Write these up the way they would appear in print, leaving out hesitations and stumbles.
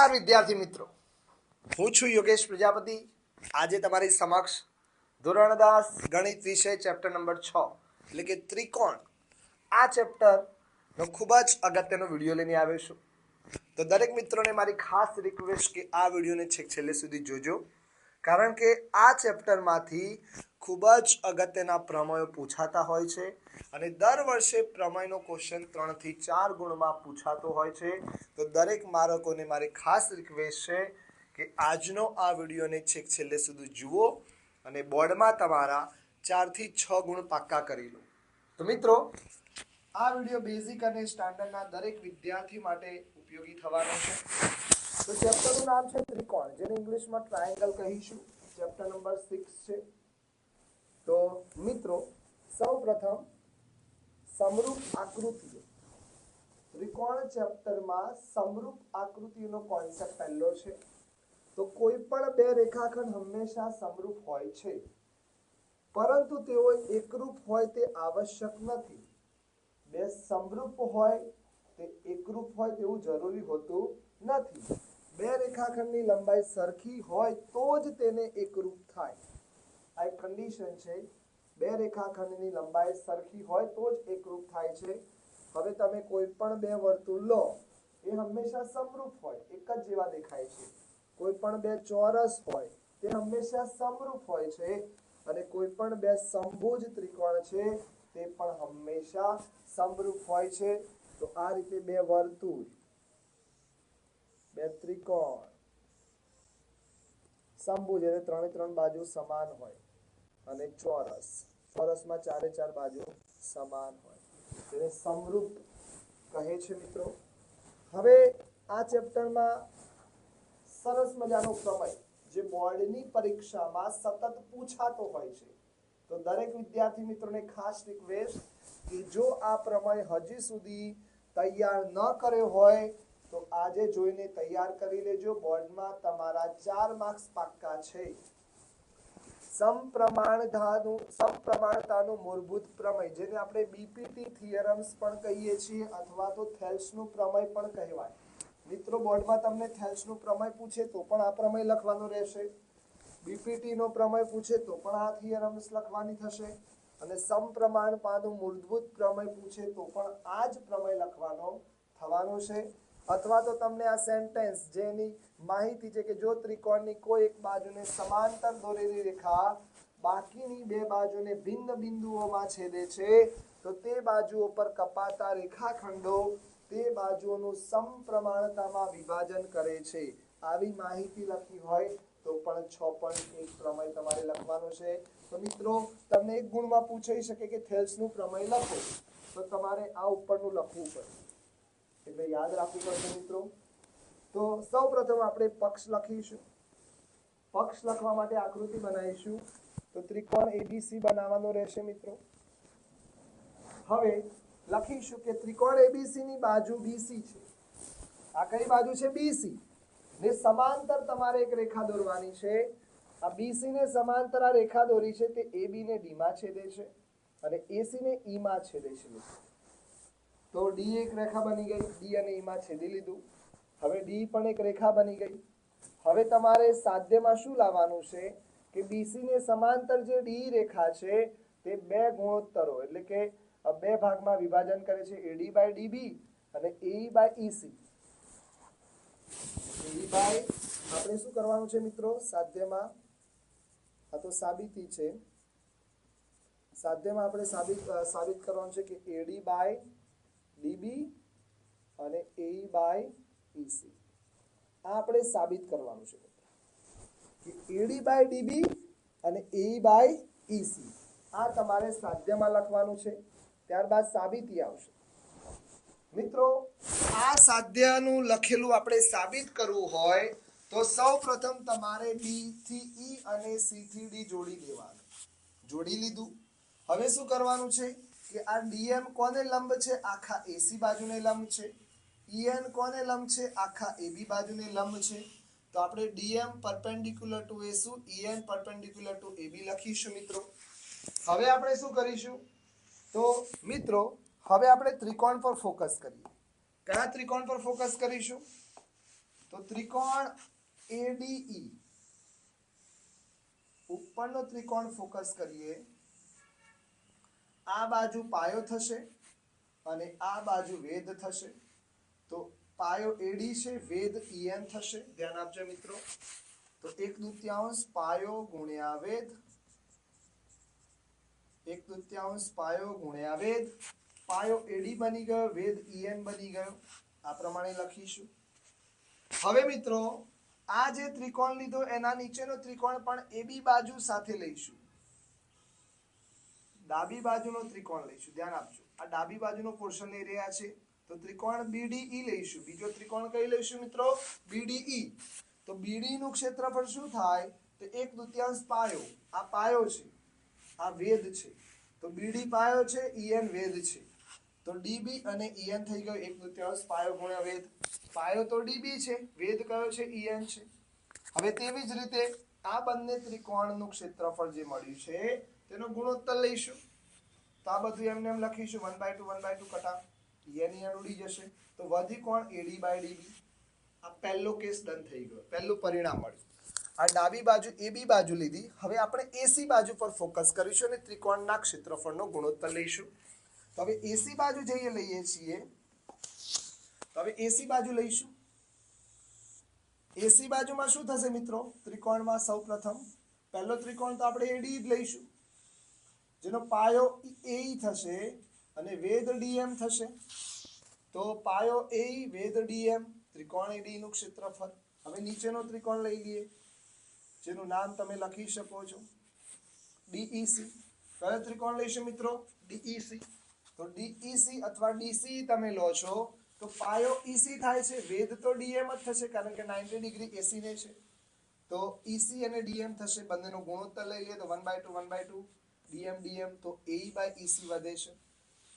નમસ્કાર વિદ્યાર્થી મિત્રો, હું છું યોગેશ પ્રજાપતિ। આજે તમારી સમક્ષ ધોરણ 10 ગણિત વિષય ચેપ્ટર નંબર 6 એટલે કે ત્રિકોણ આ ચેપ્ટરનો ખૂબ જ અગત્યનો વિડીયો લઈને આવ્યો છું। તો દરેક મિત્રોને મારી ખાસ રિક્વેસ્ટ કે આ વિડીયોને છેક છેલ્લે સુધી જોજો, કારણ કે આ ચેપ્ટરમાંથી ખૂબ જ અગત્યના પ્રમેયો પૂછાતા હોય છે અને દર વર્ષે પ્રમેયનો ક્વેશ્ચન 3 થી 4 ગુણમાં પૂછાતો હોય છે। તો દરેક બાળકોને મારી ખાસ રિક્વેસ્ટ છે કે આજનો આ વિડીયોને છેક છેલ્લે સુધી જુઓ અને બોર્ડમાં તમારા 4 થી 6 ગુણ પાક્કા કરી લો। તો મિત્રો, આ વિડીયો બેઝિક અને સ્ટાન્ડર્ડના દરેક વિદ્યાર્થી માટે ઉપયોગી થવાનો છે। તો ચેપ્ટરનું નામ છે ત્રિકોણ, જેને ઇંગ્લિશમાં ટ્રાયેંગલ કહીશું। ચેપ્ટર નંબર 6 છે। તો મિત્રો, સૌપ્રથમ સમરૂપ આકૃતિઓ, ત્રિકોણ ચેપ્ટરમાં સમરૂપ આકૃતિનો કોન્સેપ્ટ પહેલો છે। તો કોઈ પણ બે રેખાખંડ હંમેશા સમરૂપ હોય છે, પરંતુ તેઓ એકરૂપ હોય તે આવશ્યક નથી। બે સમરૂપ હોય તે એકરૂપ હોય તેવું જરૂરી હોતું નથી। બે રેખાખંડની લંબાઈ સરખી હોય તો જ તેને એકરૂપ થાય। આ એક કન્ડિશન છે, બે રેખાખંડની લંબાઈ સરખી હોય તો જ એકરૂપ થાય છે। હવે તમે કોઈ પણ બે વર્તુળ લો, એ હંમેશા સમરૂપ હોય, એક જ જેવા દેખાય છે। કોઈ પણ બે ચોરસ હોય તે હંમેશા સમરૂપ હોય છે, અને કોઈ પણ બે સમભુજ ત્રિકોણ છે તે પણ હંમેશા સમરૂપ હોય છે। તો આ રીતે બે વર્તુળ, બે ત્રિકોણ સમભુજ એટલે 3 બાજુ સમાન હોય, અને ચોરસ, ચોરસમાં 4 બાજુ સમાન હોય, તેને સમરૂપ કહે છે મિત્રો। હવે આ ચેપ્ટરમાં સરસ મજાનો પ્રમેય જે બોર્ડની પરીક્ષામાં સતત પૂછાતો હોય છે। તો દરેક વિદ્યાર્થી મિત્રોને ખાસ રિક્વેસ્ટ કે જો આ પ્રમેય હજી સુધી તૈયાર ન કર્યો હોય તો આજે જોઈને તૈયાર કરી લેજો। બોર્ડમાં તમારા 4 માર્ક્સ પાક્કા છે। સમપ્રમાણતાનું મૂળભૂત પ્રમેય, જેને આપણે બીપીટી થિયરમ્સ પણ કહીએ છીએ, અથવા તો થેલ્સનું પ્રમેય પણ કહેવાય। મિત્રો, બોર્ડમાં તમને થેલ્સનું પ્રમેય પૂછે તો પણ આ પ્રમેય લખવાનો રહેશે, બીપીટી નો પ્રમેય પૂછે તો પણ આ થિયરમ્સ લખવાની થશે, અને સમપ્રમાણતાનું મૂળભૂત પ્રમેય પૂછે તો પણ આ જ પ્રમેય લખવાનો થવાનો છે। અથવા તો તમને આ સેન્ટેન્સ જેની માહિતી છે કે જો ત્રિકોણની કોઈ એક બાજુને સમાંતર દોરેલી રેખા બાકીની બે બાજુને ભિન્ન બિંદુઓમાં છેદે છે, તો તે બાજુઓ પર કપાતા રેખાખંડો તે બાજુઓનું સમપ્રમાણતામાં વિભાજન કરે છે। આવી માહિતી લખી હોય તો પણ 6.1 પ્રમેય તમારે લખવાનો છે। તો મિત્રો, તમને એક ગુણમાં પૂછાઈ શકે કે થેલ્સનું પ્રમેય લખો, તો તમારે આ ઉપરનું લખવું પડે, એટલે યાદ રાખવું પડશે મિત્રો। તો સૌપ્રથમ આપણે પક્ષ લખીશું। પક્ષ લખવા માટે આકૃતિ બનાવીશું। તો ત્રિકોણ એબીસી બનાવવાનો રહેશે મિત્રો। હવે લખીશું કે ત્રિકોણ એબીસી ની બાજુ બીસી છે। આ કઈ બાજુ છે? બીસી ને સમાંતર તમારે એક રેખા દોરવાની છે। આ બીસી ને સમાંતર આ રેખા દોરી છે તે એબી ને ડી માં છેદે છે, અને એસી ને ઈ માં છેદે છે। તો ડી એક રેખા બની ગઈ, ડી અને ઈ માં છેદી લીધું। હવે ડી પણ એક રેખા બની ગઈ। હવે તમારે સાધ્યમાં શું લાવવાનું છે કે બીસી ને સમાંતર જે ડી રેખા છે તે બે ગુણોત્તરો એટલે કે બે ભાગમાં વિભાજન કરે છે, એડી બાય ડીબી અને એઈ બાય ઈસી। એડી બાય આપણે શું કરવાનું છે મિત્રો? સાધ્યમાં, આ તો સાબિતી છે, સાધ્યમાં આપણે સાબિત કરવાનું છે કે એડી બાય ડીબી અને એઈ બાય ઈસી। આ આપણે સાબિત કરવાનું છે કે એડી બાય ડીબી અને એઈ બાય ઈસી। આ તમારે સાધ્યમાં લખવાનું છે, ત્યારબાદ સાબિતી આવશે। મિત્રો, આ સાધ્યનું લખેલું આપણે સાબિત કરવું હોય તો સૌપ્રથમ તમારે ડી થી ઈ અને સી થી ડી જોડી દેવાનું। જોડી લીધું। હવે શું કરવાનું છે કે આ ડીએમ કોને લંબ છે? આખા એસી બાજુને લંબ છે। ઈએન કોને લંબ છે? આખા એબી બાજુને લંબ છે। તો આપણે ડીએમ પરપેન્ડિક્યુલર ટુ એસુ, ઈએન પરપેન્ડિક્યુલર ટુ એબી લખીશું મિત્રો। હવે આપણે શું કરીશું? તો મિત્રો, હવે આપણે ત્રિકોણ પર ફોકસ કરીએ। કયા ત્રિકોણ પર ફોકસ કરીશું? તો ત્રિકોણ એડીઈ, ઉપરનો ત્રિકોણ ફોકસ કરીએ, આ બાજુ પાયો થશે અને આ બાજુ વેધ થશે. તો પાયો એડી છે, વેધ ઈએન થશે. ધ્યાન આપજો મિત્રો. તો 1/2 પાયો ગુણ્યા વેધ, 1/2 પાયો ગુણ્યા વેધ. પાયો એડી બની ગયો, વેધ ઈએન બની ગયો. આ પ્રમાણે લખીશું. હવે મિત્રો આ જે ત્રિકોણ લીધો એના નીચેનો ત્રિકોણ પણ એબી બાજુ સાથે લઈશું. ડાબી બાજુનો ત્રિકોણ લઈશું. ધ્યાન આપજો, આ ડાબી બાજુનો પોર્શન લઈ રહ્યા છે. તો ત્રિકોણ બીડીઈ લઈશું. બીજો ત્રિકોણ કઈ લઈશું મિત્રો? બીડીઈ. તો બીડી નું ક્ષેત્રફળ શું થાય? તો 1/2 પાયો. આ પાયો છે, આ વેધ છે. તો બીડી પાયો છે, ઈએન વેધ છે. તો ડીબી અને ઈએન થઈ ગયો 1/2 પાયો ગુણ્યા વેધ. પાયો તો ડીબી છે, વેધ કયો છે? ઈએન છે. હવે તેવી જ રીતે આ બંને ત્રિકોણનું ક્ષેત્રફળ જે મળ્યું છે તેનો ગુણોત્તર લઈશું. તો આ બધું એમને એમ લખીશું. 1/2 કટા, ઈએન ઈએન ઉડી જશે. તો વધી કોણ? એડી બાય ડીબી. આ પહેલો કેસ ડન થઈ ગયો, પહેલું પરિણામ મળ્યું. આ ડાબી બાજુ એબી બાજુ લીધી. હવે આપણે એસી બાજુ પર ફોકસ કરીશું અને ત્રિકોણના ક્ષેત્રફળનો ગુણોત્તર લઈશું. તો હવે એસી બાજુ જઈએ લઈએ છીએ. તો હવે એસી બાજુ લઈશું. એસી બાજુમાં શું થશે મિત્રો? ત્રિકોણમાં સૌપ્રથમ પહેલો ત્રિકોણ તો આપણે એડી જ લઈશું, જેનો પાયો એ થશે અને વેધ ડીએમ થશે. તો પાયો એ વેધ ડીએમ, ત્રિકોણ એડી નું ક્ષેત્રફળ. હવે નીચેનો ત્રિકોણ લઈ લઈએ, જેનું નામ તમે લખી શકો છો ડીઈસી. કયો ત્રિકોણ લઈશું મિત્રો? ડીઈસી. તો ડીઈસી અથવા ડીસી તમે લો છો તો પાયો ઈસી થાય છે, વેધ તો ડીએમ જ થશે કારણ કે 90 ડિગ્રી એસી ને છે. તો ઈસી અને ડીએમ થશે. બંનેનો ગુણોત્તર લઈ લઈએ તો 1/2 ડીએમ ડીએમ. તો એઈ બાય ઈસી વધે છે.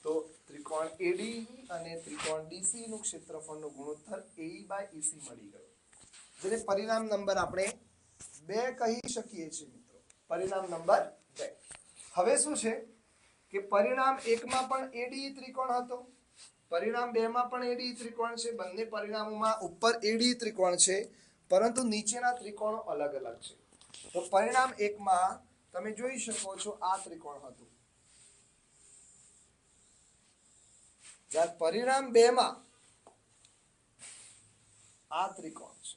તો ત્રિકોણ એડી અને ત્રિકોણ ડીસી નું ક્ષેત્રફળનો ગુણોત્તર એઈ બાય ઈસી મળી ગયો, જેને પરિણામ નંબર આપણે 2 કહી શકીએ છીએ મિત્રો. પરિણામ નંબર 2. હવે શું છે કે પરિણામ 1 માં પણ એડી ત્રિકોણ હતો, પરિણામ 2 માં પણ એડી ત્રિકોણ છે. બંને પરિણામોમાં ઉપર એડી ત્રિકોણ છે, પરંતુ નીચેના ત્રિકોણો અલગ અલગ છે. તો પરિણામ 1 માં તમે જોઈ શકો છો આ ત્રિકોણ હતું, જ્યારે પરિણામ 2 માં આ ત્રિકોણ છે.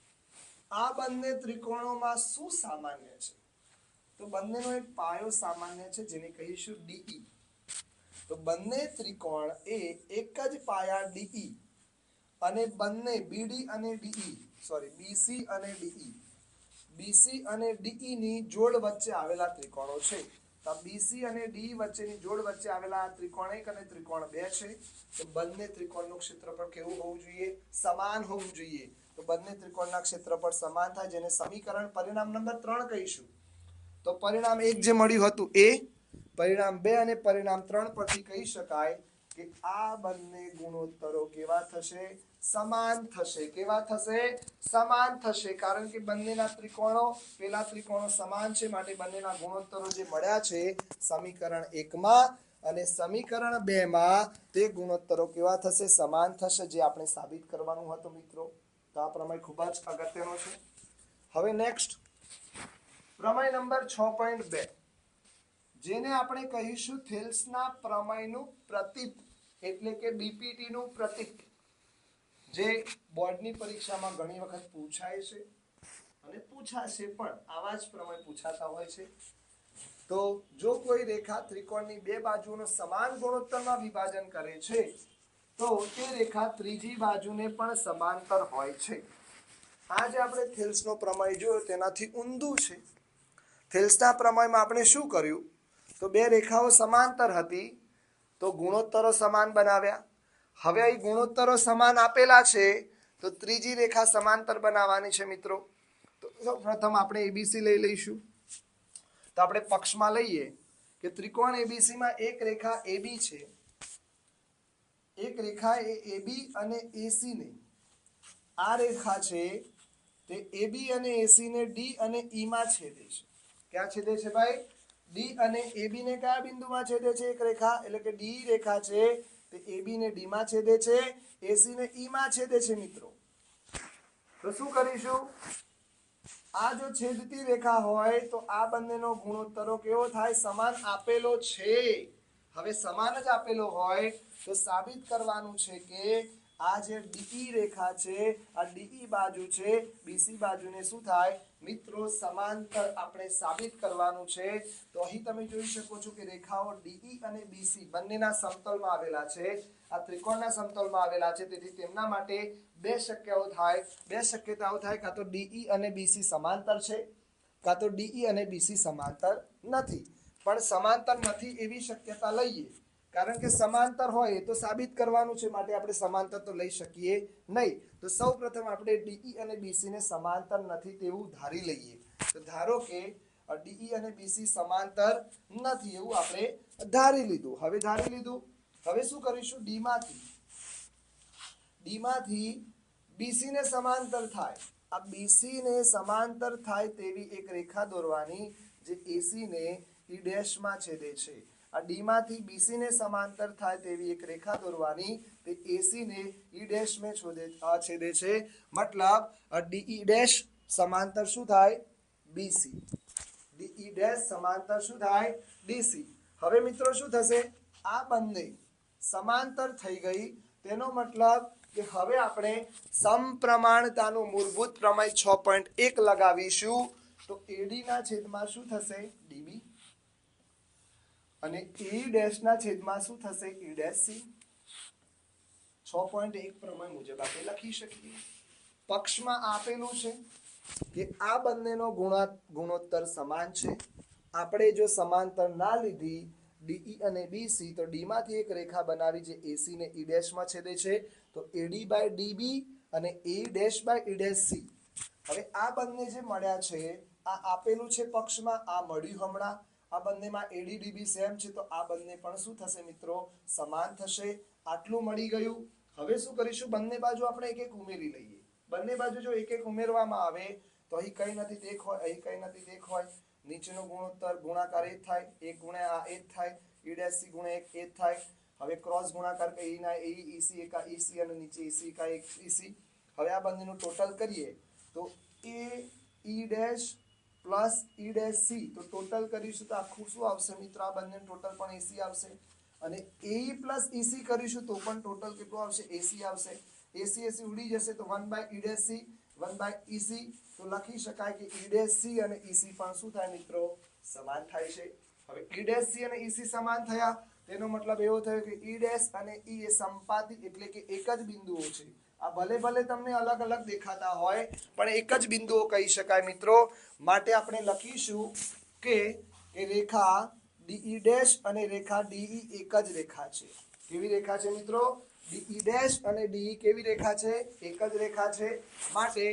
આ બંને ત્રિકોણોમાં શું સામાન્ય છે? તો બંનેનો એક પાયો સામાન્ય છે, જેને કહીશું ડીઈ. તો બંને ત્રિકોણ એ એક જ પાયા ડીઈ અને બંને બીડી અને ડીઈ, બીસી અને ડીઈ, બીસી અને ડીઈ ની જોડ વચ્ચે આવેલા ત્રિકોણો છે. તો બીસી અને ડી વચ્ચેની જોડ વચ્ચે આવેલા ત્રિકોણ 1 અને ત્રિકોણ 2 છે. તો બંને ત્રિકોણનું ક્ષેત્રફળ કેવું હોવું જોઈએ? સમાન હોવું જોઈએ. તો બંને ત્રિકોણના ક્ષેત્રફળ સમાન થાય, જેને સમીકરણ પરિણામ નંબર 3 કહીશું. તો પરિણામ 1 જે મળ્યું હતું એ, પરિણામ 2 અને પરિણામ 3 પરથી કહી શકાય કે આ બંને ગુણોત્તરો કેવા થશે? સમાન થશે. કેવા થશે? સમાન થશે. કારણ કે બંનેના ત્રિકોણો, પેલા ત્રિકોણો સમાન છે, માટે બંનેના ગુણોત્તરો જે મળ્યા છે સમીકરણ 1 માં અને સમીકરણ 2 માં, તે ગુણોત્તરો કેવા થશે? સમાન થશે, જે આપણે સાબિત કરવાનું હતું મિત્રો. તો આ પ્રમેય ખૂબ જ અગત્યનો છે. હવે નેક્સ્ટ પ્રમેય નંબર 6.2, જેને આપણે કહીશું થેલ્સના પ્રમેયનું પ્રતીક, એટલે કે બીપીટી નું પ્રતીક, જે બોર્ડની પરીક્ષામાં ઘણી વખત પૂછાય છે અને પૂછાશે પણ. આવા જ પ્રમેય પૂછાતા હોય છે. તો જો કોઈ રેખા ત્રિકોણની 2 બાજુઓનો સમાન ગુણોત્તરમાં વિભાજન કરે છે, તો તે રેખા ત્રીજી બાજુને પણ સમાંતર હોય છે. આ જે આપણે થેલ્સનો પ્રમેય જોયો તેનાથી ઊંધું છે. થેલ્સના પ્રમેયમાં આપણે શું કર્યું? તો 2 રેખાઓ સમાંતર હતી, તો ગુણોત્તરો સમાન બનાવ્યા. હવે અહીં ગુણોત્તરો સમાન આપેલા છે, તો ત્રીજી રેખા સમાંતર બનાવવાની છે મિત્રો. તો સૌપ્રથમ આપણે એબીસી લઈ લઈશું. તો આપણે પક્ષમાં લઈએ કે ત્રિકોણ એબીસી માં એક રેખા એબી છે, એક રેખા એ એબી અને એસી ને, આ રેખા છે તે એબી અને એસી ને ડી અને ઈ માં છેદે છે. ક્યાં છેદે છે ભાઈ? ડી અને એબી ને કયા બિંદુમાં છેદે છે? એક રેખા, એટલે કે ડી રેખા છે તે એબી ને ડી માં છેદે છે, એસી ને ઈ માં છેદે છે મિત્રો. તો તો શું કરીશું, આ જો છેદતી રેખા હોય તો આ બંનેનો ગુણોત્તરો કેવો થાય, સમાન આપેલો છે. હવે સમાન જ આપેલો હોય તો સાબિત કરવાનું છે કે આ જે ડીઈ રેખા છે, આ ડીઈ બાજુ છે, બીસી બાજુને શું થાય મિત્રો સમાંતર આપણે સાબિત કરવાનું છે. તો અહીં તમે જોઈ શકો છો કે રેખાઓ ડીઈ અને બીસી બંનેના સમતલમાં આવેલા છે, આ ત્રિકોણના સમતલમાં આવેલા છે. તેથી તેમના માટે બે શક્યતાઓ થાય, કાં તો ડીઈ અને બીસી સમાંતર છે, કાં તો ડીઈ અને બીસી સમાંતર નથી. પણ સમાંતર નથી એવી શક્યતા લઈએ, કારણ કે સમાંતર હોય તો સાબિત કરવાનું છે, માટે આપણે સમાંતર તો લઈ શકીએ નહીં. તો સૌપ્રથમ આપણે ડીઈ અને બીસી ને સમાંતર નથી તેવું ધારી લઈએ. તો ધારો કે ડીઈ અને બીસી સમાંતર નથી એવું આપણે ધારી લીધું. હવે શું કરીશું, ડી માંથી બીસી ને સમાંતર થાય, આ બીસી ને સમાંતર થાય તેવી એક રેખા દોરવાની જે એસી ને ઈ ડેશ માં છેદે છે. આ ડી માંથી બીસી ને સમાંતર થાય તેવી એક રેખા દોરવાની તે એસી ને ઈ ડેશ में છેદે છે. મતલબ ડીઈ ડેશ સમાંતર શું થાય, બીસી. ડીઈ ડેશ સમાંતર શું થાય, ડીસી. હવે મિત્રો શું થશે, આ બંને સમાંતર થઈ ગઈ, તેનો મતલબ કે હવે આપણે સમપ્રમાણતાનું મૂળભૂત પ્રમેય 6.1 લગાવીશું. તો એડી ના છેદમાં શું થશે, ડીબી, અને ઈ ડેશ ના છેદમાં શું થશે, ઈ ડેશ સી. 6.1 પ્રમેય મુજબ આપણે લખી શકીએ. પક્ષમાં આપેલું છે કે આ બંનેનો ગુણોત્તર સમાન છે. આપણે જો સમાંતર ના લીધી ડીઈ અને બીસી, તો ડી માંથી એક રેખા બનાવી જે એસી ને ઈ ડેશ માં છેદે છે, તો એડી બાય ડીબી અને A dash by E dash C. હવે આ બંને જે મળ્યા છે, આ આપેલું છે પક્ષમાં, આ મળ્યું હમણાં, આ બંનેમાં એડી ડીબી સેમ છે, તો આ બંને પણ શું થશે મિત્રો, સમાન થશે. આટલું મળી ગયું. હવે શું કરીશું, બંને બાજુ આપણે એક એક ઉમેરી લઈએ. બંને બાજુ જો એક એક ઉમેરવામાં આવે તો અહીં કઈ નથી તે હોય, અહીં કઈ નથી તે હોય, નીચેનો ગુણોત્તર ગુણાકાર એ થાય, એક ગુણ્યા આ એ થાય, ઈ ડેશ સી ગુણ્યા એક એ થાય. હવે ક્રોસ ગુણાકાર કરી ના એ ઈસી એકા ઈસી અને નીચે ઈસી એકા એક ઈસી. હવે આ બંનેનું ટોટલ કરીએ તો A E dash plus E dash C, તો ટોટલ કરીશું તો આખું શું આવશે મિત્રો, આ બંને ટોટલ પણ એસી આવશે. અને એ પ્લસ ઈસી કરીશું તો પણ ટોટલ કેટલું આવશે, એસી આવશે. એસી એસી ઉડી જશે તો 1 by E dash C 1 by EC. તો લખી શકાય કે ઈ ડેશ સી અને ઈસી પણ શું થાય મિત્રો, સમાન થાય છે. હવે ઈ ડેશ સી અને ઈસી સમાન થયા, તેનો મતલબ એવો થયો કે ઈ ડેશ અને ઈ એ સંપાતી એટલે કે એક જ બિંદુઓ છે. આ ભલે તમને અલગ અલગ દેખાતા હોય પણ એક જ બિંદુઓ કહી શકાય મિત્રો. માટે આપણે લખીશું કે રેખા ડીઈ ડેશ અને રેખા ડીઈ એક જ રેખા છે. કેવી રેખા છે મિત્રો, ડીઈ ડેશ અને ડીઈ કેવી રેખા છે, એક જ રેખા છે. માટે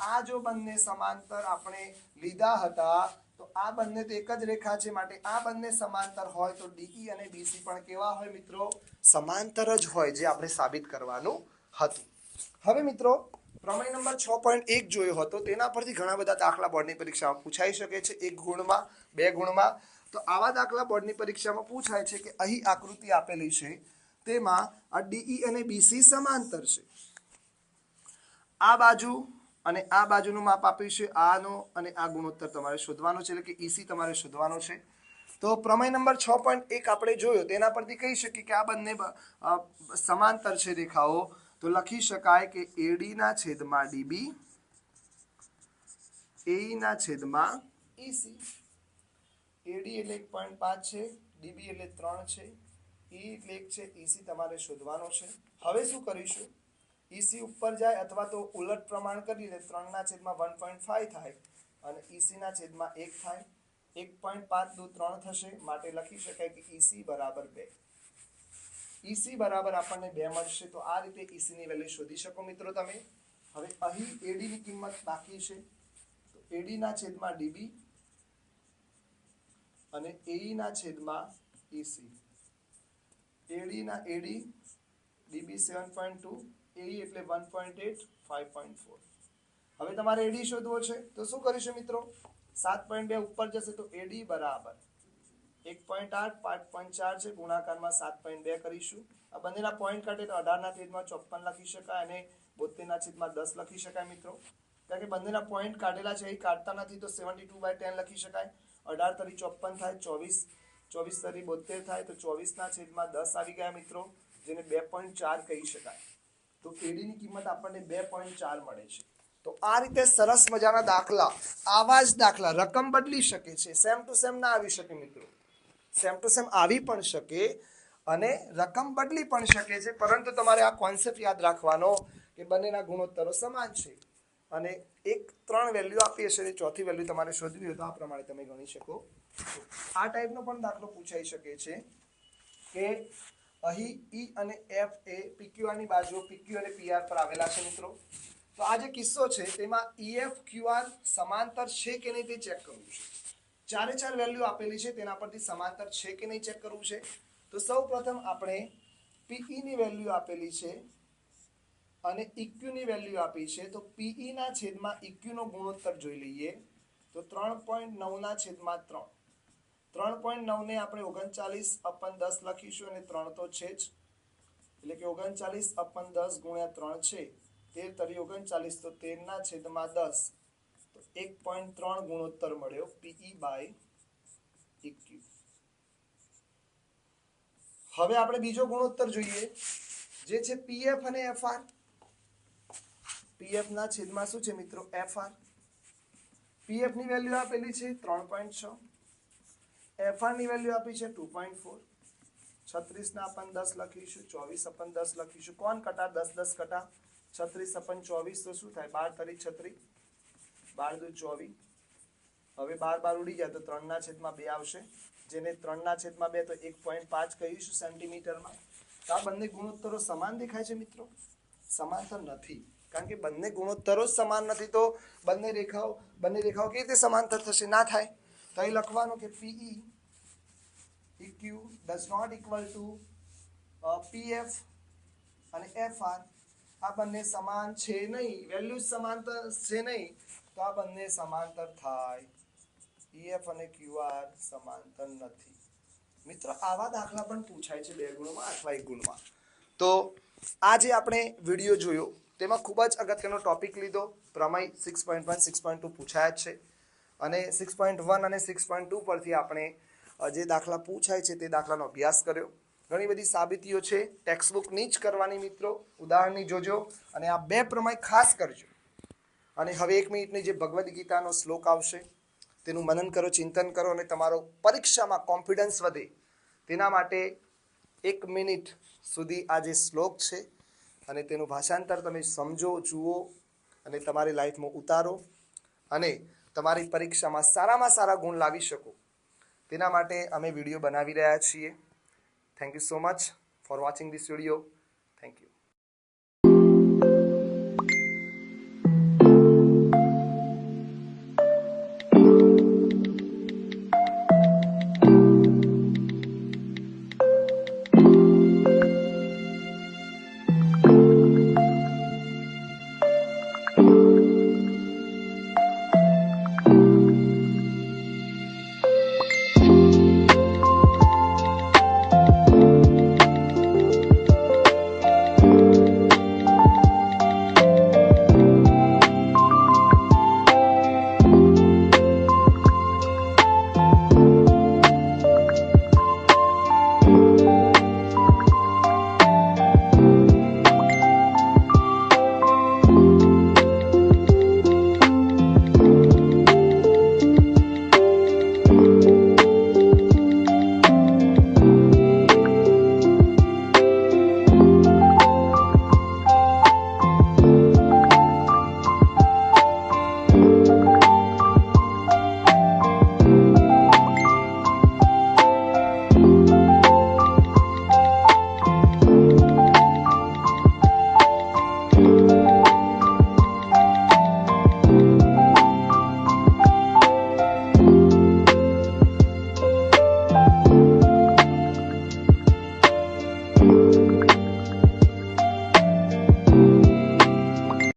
આ જો બંને સમાંતર આપણે લીધા હતા તો આ બંને તો એક જ રેખા છે, માટે આ બંને સમાંતર હોય તો ડીઈ અને બીસી પણ કેવા હોય મિત્રો, સમાંતર જ હોય, જે આપણે સાબિત કરવાનું હતું. હવે મિત્રો પ્રમેય નંબર 6.1 જોયો હતો, તેના પરથી ઘણા બધા દાખલા બોર્ડની પરીક્ષામાં પૂછાઈ શકે છે, 1 ગુણમાં 2 ગુણમાં. તો આવા દાખલા બોર્ડની પરીક્ષામાં પૂછાય છે કે અહીં આકૃતિ આપેલી છે, તેમાં આ ડીઈ અને બીસી સમાંતર છે. આ બાજુ અને આ બાજુનું માપ આપ્યું છે, આનો અને આ ગુણોત્તર તમારે શોધવાનો છે, એટલે કે ઈસી તમારે શોધવાનો છે. તો પ્રમેય નંબર 6.1 આપણે જોયો, તેના પરથી કહી શકીએ કે આ બંને સમાંતર છે રેખાઓ. તો લખી શકાય કે એડી ના છેદમાં ડીબી, એઈ ના છેદમાં ઈસી. એડી એટલે 1.5 છે, ડીબી એટલે 3 છે, ઈ એટલે 1 છે, ઈસી તમારે શોધવાનો છે. હવે શું કરીશું, ઈસી ઉપર જાય અથવા તો ઉલટ પ્રમાણ કરીએ 3 ના છેદમાં 1.5 થાય અને ઈસી ના છેદમાં 1 થાય. 1.5 દુ 3 થશે, માટે લખી શકાય કે ઈસી બરાબર 2. ઈસી બરાબર આપણને 2 મળશે. તો આ રીતે ઈસી ની વેલ્યુ શોધી શકો મિત્રો તમે. હવે અહીં એડી ની કિંમત બાકી છે, તો એડી ના છેદમાં ડીબી અને એઈ ના છેદમાં ઈસી. એડી ડીબી 7.2, એઈ એટલે 1.8, 5.4. હવે તમારે એડી શોધવો છે, તો શું કરીશું મિત્રો, 7.2 ઉપર જશે તો એડી બરાબર 1.8 5.4 છે, ગુણાકારમાં 7.2 કરીશું. આ બંનેના પોઈન્ટ કાઢે તો 18/54 લખી શકાય અને 72/10 લખી શકાય મિત્રો. કારણ કે બંનેના પોઈન્ટ કાઢેલા છે, એ કાઢતા નથી તો 72/10 લખી શકાય. 18×3 = 54 થાય, 24 થાય તો 24/10 આવી ગયા મિત્રો, જેને 2.4 કહી શકાય. તો કેડીની કિંમત આપણને 2.4 મળે છે. તો આ રીતે સરસ મજાના દાખલા, આવા જ દાખલા રકમ બદલી શકે છે, સેમ ટુ સેમ ના આવી શકે મિત્રો, સેમ ટુ સેમ આવી પણ શકે અને રકમ બદલી પણ શકે છે, પરંતુ તમારે આ કોન્સેપ્ટ યાદ રાખવાનો કે બંનેના ગુણોત્તરો સમાન છે અને એક 3 વેલ્યુ આપી હશે અને ચોથી વેલ્યુ તમારે શોધવી હોય તો આ પ્રમાણે તમે ગણી શકો. આ ટાઈપનો પણ દાખલો પૂછાઈ શકે છે કે અહીં ઈ અને એફ એ પીક્યુઆર ની બાજુ પીક્યુ અને પીઆર પર આવેલા છે મિત્રો. તો આ જે કિસ્સો છે તેમાં ઈએફ ક્યુઆર સમાંતર છે કે નહીં તે ચેક કરવું છે. 4 વેલ્યુ આપેલી છે, તેના પરથી સમાંતર છે કે નહીં ચેક કરવું છે. તો સૌ પ્રથમ આપણે પીઈ ની વેલ્યુ આપેલી છે અને ઇક્યુ ની વેલ્યુ આપી છે. તો પીઈ ના છેદમાં ઇક્યુ નો ગુણોત્તર જોઈ લઈએ. તો 3.9/3 3.9 ને આપણે 39/10 લખીશું અને 3 તો છે જ, એટલે કે 39/10 ગુણ્યા 3 છે, 13 * 39 તો 13/10 તો 1.3 ગુણોત્તર મળ્યો PE/EQ. હવે આપણે બીજો ગુણોત્તર જોઈએ જે છે PF અને FR. PF ના છેદમાં શું છે મિત્રો? FR. PF ની વેલ્યુ આપેલી છે 3.6, FR ની વેલ્યુ આપી છે 2.4. 36 ના अपन 10 લખીશું, 24/10 લખીશું. કોણ કટા 10 કટા 36/24 તો શું થાય? 12 * 3 = 12 × 2 = 24. હવે 12 ઉડી જાય તો 3/2 આવશે, જેને 3/2 તો 1.5 કહીશું સેન્ટીમીટરમાં. તો આ બંને ગુણોત્તરો સમાન દેખાય છે મિત્રો? સમાંતર નથી, કારણ કે બંને ગુણોત્તરો સમાન નથી તો બંને રેખાઓ કેવી રીતે સમાંતર થશે? ના થાય. તો અહીં લખવાનું કે PE EQ does not equal to PF અને FR. આ બંને સમાન છે નહીં, વેલ્યુ સમાંતર છે નહીં, તો આ બંને સમાંતર થાય. EF અને QR સમાંતર નથી. મિત્રો આવા દાખલા પણ પૂછાય છે 2 ગુણમાં અથવા 1 ગુણમાં. તો આ જે આપણે વિડીયો જોયો તેમાં ખૂબ જ અગત્યનો ટોપિક લીધો. પ્રમેય 6.1 6.2 પૂછાયા જ છે અને 6.1 અને 6.2 પરથી આપણે જે દાખલા પૂછાય છે તે દાખલાનો અભ્યાસ કર્યો. ઘણી બધી સાબિતીઓ છે, ટેક્સ્ટબુકની જ કરવાની મિત્રો, ઉદાહરણની જોજો અને આ 2 પ્રમેય ખાસ કરજો. અને હવે 1 મિનિટની જે ભગવદ્ ગીતાનો શ્લોક આવશે તેનું મનન કરો, ચિંતન કરો અને તમારો પરીક્ષામાં કોન્ફિડન્સ વધે તેના માટે 1 મિનિટ સુધી આ જે શ્લોક છે અને તેનું ભાષાંતર તમે સમજો, જુઓ અને તમારી લાઈફમાં ઉતારો અને તમારી પરીક્ષામાં સારામાં સારા ગુણ લાવી શકો તેના માટે અમે વિડીયો બનાવી રહ્યા છીએ. Thank you so much for watching this video. Thank you.